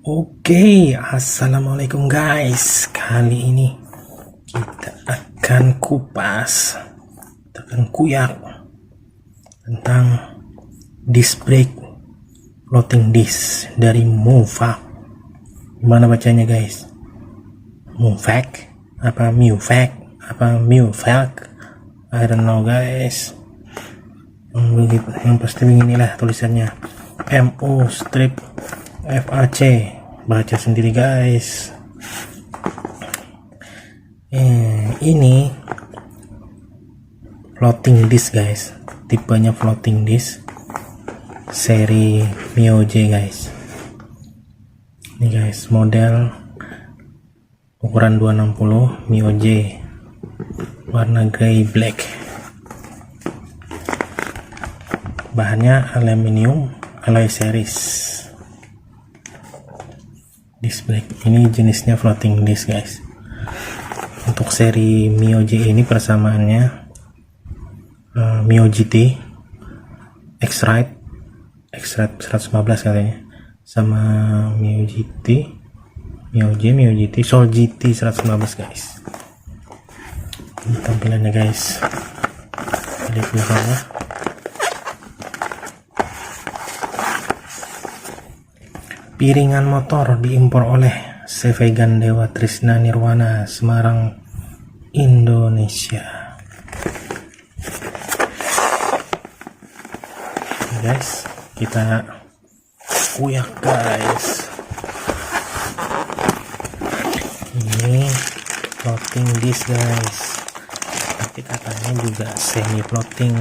Assalamualaikum guys. Kali ini kita akan kuyak tentang disc brake floating disc dari Mufak. Gimana bacanya guys? Mufak? Apa Mufak? Apa Mufak? I don't know guys. Yang pasti beginilah tulisannya. MO strip FAC, baca sendiri guys. Ini floating disc guys, tipenya floating disc seri Mio J guys. Ini guys, model ukuran 260 Mio J, warna grey black, bahannya aluminium alloy series. Disc brake ini jenisnya floating disc guys. Untuk seri Mio J ini persamaannya Mio GT X-Ride 115 katanya, sama Mio GT, Mio GT Soul GT 115 guys. Ini tampilannya guys, lihat belakangnya. Piringan motor diimpor oleh Sevegan Dewa Trisna Nirwana, Semarang, Indonesia. Oke guys, kita kuyak guys. Ini floating disc guys, tapi katanya juga semi floating.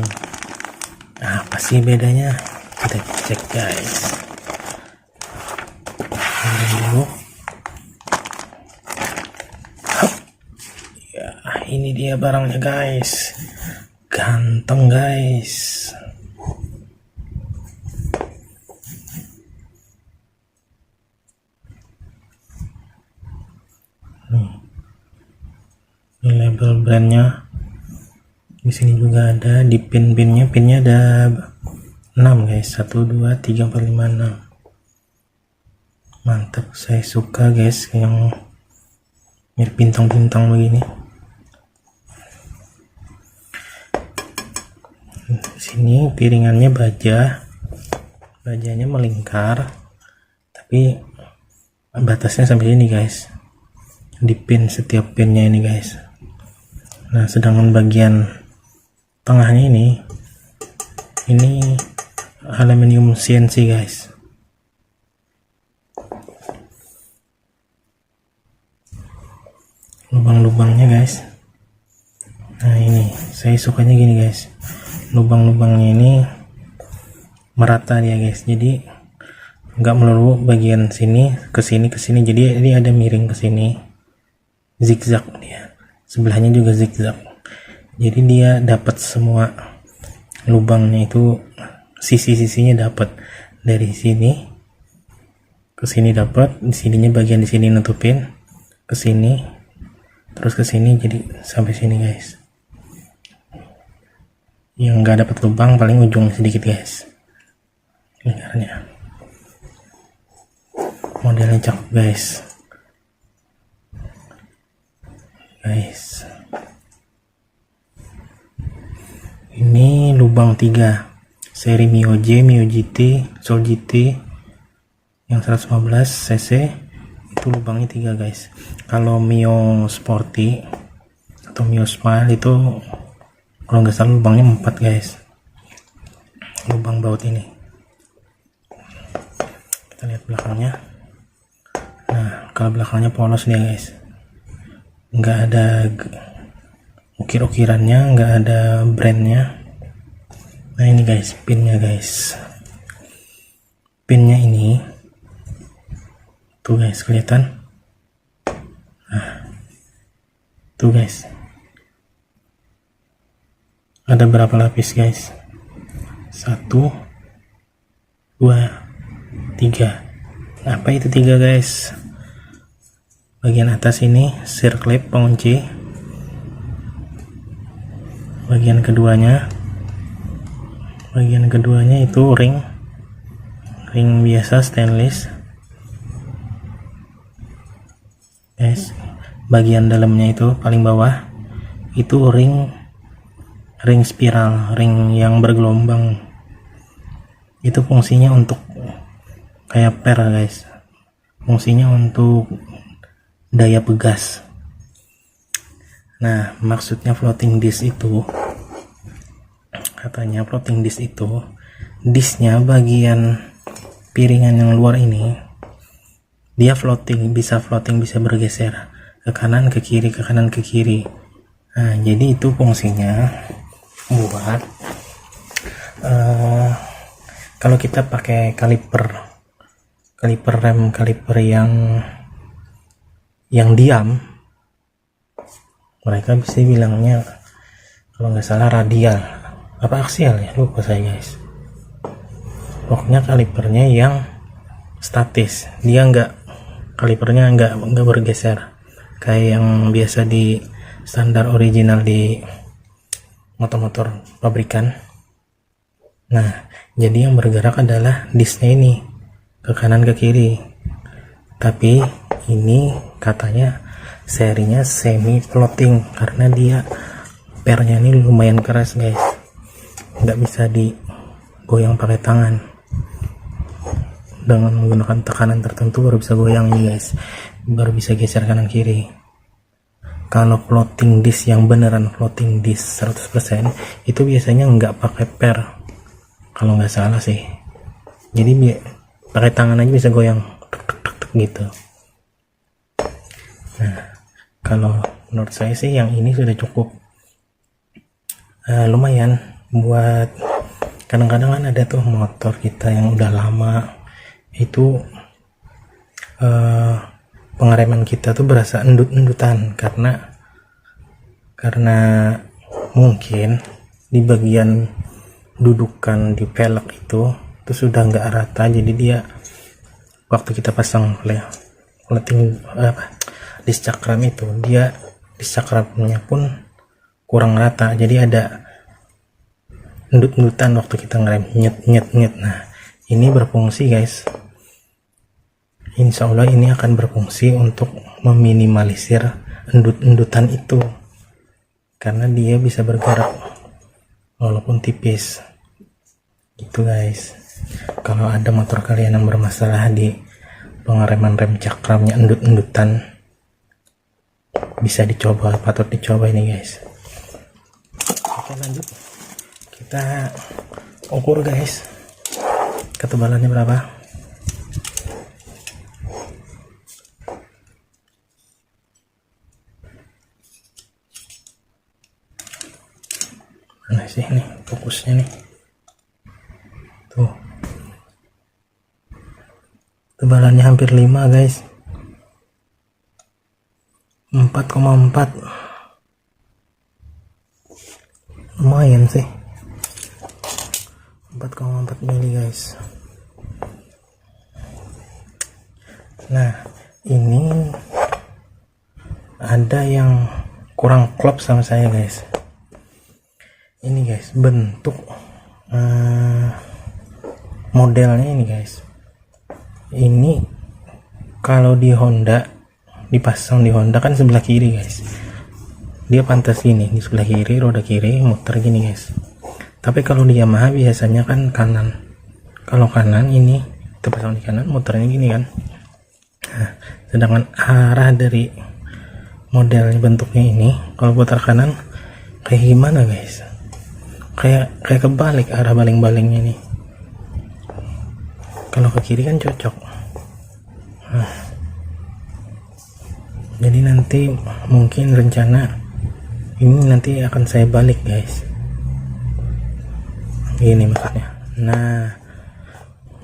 Apa sih bedanya? Kita cek guys. Dulu ya, ini dia barangnya guys, ganteng guys. Ini label brandnya, di sini juga ada, di pinnya ada 6 guys, 1 2 3 4 5 6. Mantap, saya suka guys yang mirip bintang-bintang begini. Di sini piringannya bajanya melingkar, tapi batasnya sampai sini guys, di pin setiap pinnya ini guys. Nah, sedangkan bagian tengahnya ini aluminium CNC guys. Lubang-lubangnya guys, nah ini saya sukanya gini guys, lubang-lubangnya ini merata dia guys, jadi nggak melulu bagian sini ke sini, jadi ini ada miring ke sini, zigzag dia, sebelahnya juga zigzag, jadi dia dapat semua lubangnya itu, sisi-sisinya dapat, dari sini ke sini dapat, di sininya bagian di sini nutupin, ke sini terus ke sini, jadi sampai sini guys. Yang nggak dapat lubang paling ujung sedikit guys. Lingkarnya, modelnya cakep guys. Ini lubang 3 seri Mio J, Mio GT, Soul GT yang 115 cc. Itu lubangnya 3 guys. Kalau Mio Sporty atau Mio Smile itu kalau nggak salah lubangnya 4 guys, lubang baut ini. Kita lihat belakangnya. Nah, kalau belakangnya polos dia guys, nggak ada ukir-ukirannya, nggak ada brandnya. Nah ini guys, pinnya guys, pinnya ini tuh guys, kelihatan. Nah, tuh guys, ada berapa lapis guys? 1 2 3. Apa itu 3 guys? Bagian atas ini circlip pengunci, bagian keduanya itu ring biasa stainless, guys, bagian dalamnya itu paling bawah itu ring spiral, ring yang bergelombang. Itu fungsinya untuk kayak per guys, fungsinya untuk daya pegas. Nah, maksudnya floating disk itu, katanya floating disk itu disknya bagian piringan yang luar ini dia bisa bergeser ke kanan ke kiri, ke kanan ke kiri. Nah, jadi itu fungsinya buat kalau kita pakai kaliper rem, kaliper yang diam, mereka bisa bilangnya kalau nggak salah radial apa aksial ya, lupa saya guys. Pokoknya kalipernya yang statis, dia kalipernya nggak bergeser kayak yang biasa di standar original di motor-motor pabrikan. Nah, jadi yang bergerak adalah disknya ini ke kanan ke kiri. Tapi ini katanya serinya semi floating karena dia pernya ini lumayan keras guys, nggak bisa digoyang pakai tangan. Dengan menggunakan tekanan tertentu baru bisa goyang ini guys, baru bisa geser kanan kiri. Kalau floating disk yang beneran floating disk 100% itu biasanya nggak pakai per kalau nggak salah sih, jadi pakai tangan aja bisa goyang tek gitu. Nah, kalau menurut saya sih yang ini sudah cukup lumayan buat kadang-kadang kan ada tuh motor kita yang udah lama itu pengereman kita tuh berasa endut-endutan karena mungkin di bagian dudukan di velg itu sudah nggak rata, jadi dia waktu kita pasang disk cakram itu dia disk cakramnya pun kurang rata, jadi ada endut-endutan waktu kita ngerem nyet. Nah, ini berfungsi guys, insya Allah ini akan berfungsi untuk meminimalisir endut-endutan itu karena dia bisa bergerak walaupun tipis gitu guys. Kalau ada motor kalian yang bermasalah di pengereman rem cakramnya endut-endutan, bisa dicoba, patut dicoba ini guys. Oke, lanjut kita ukur guys ketebalannya berapa. Mana sih nih fokusnya nih, tuh tebalannya hampir 5 guys, 4,4, lumayan sih, 4,4 mili guys. Nah, ini ada yang kurang klop sama saya guys. Ini guys bentuk modelnya ini guys, ini kalau di Honda dipasang di Honda kan sebelah kiri guys, dia pantas gini di sebelah kiri, roda kiri muter gini guys. Tapi kalau di Yamaha biasanya kan kanan, kalau kanan ini terpasang di kanan muternya gini kan. Nah, sedangkan arah dari modelnya bentuknya ini kalau putar kanan kayak gimana guys, kayak kebalik arah baling-balingnya nih. Kalau ke kiri kan cocok. Nah, jadi nanti mungkin rencana ini nanti akan saya balik guys, gini maksudnya. Nah,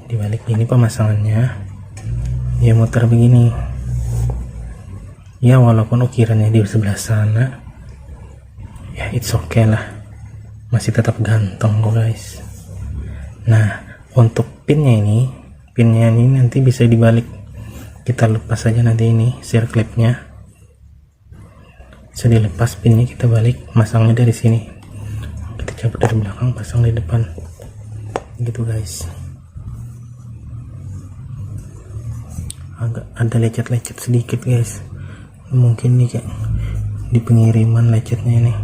dibalik ini pemasangannya ya muter begini ya, walaupun ukirannya di sebelah sana ya it's okay lah, masih tetap ganteng kok guys. Nah, untuk pinnya ini nanti bisa dibalik, kita lepas aja nanti ini circlipnya bisa dilepas, pinnya kita balik, masangnya dari sini, kita cabut dari belakang, pasang di depan gitu guys. Agak ada lecet-lecet sedikit guys mungkin nih kayak di pengiriman lecetnya ini,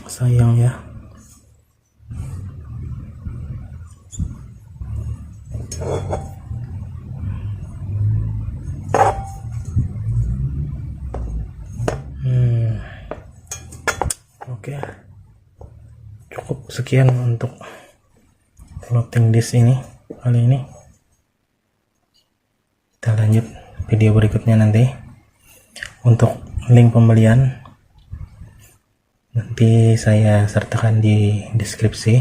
sayang ya. Oke, cukup sekian untuk floating disk ini kali ini. Kita lanjut video berikutnya nanti. Untuk link pembelian nanti saya sertakan di deskripsi.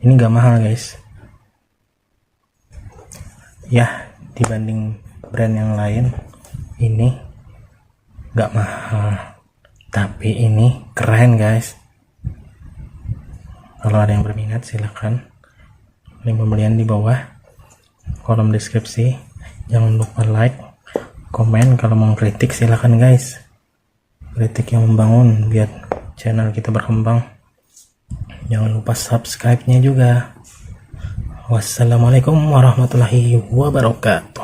Ini gak mahal guys ya, dibanding brand yang lain ini gak mahal, tapi ini keren guys. Kalau ada yang berminat silahkan, link pembelian di bawah kolom deskripsi. Jangan lupa like, komen. Kalau mau kritik silahkan guys, kritik yang membangun biar channel kita berkembang. Jangan lupa subscribe nya juga. Wassalamualaikum warahmatullahi wabarakatuh.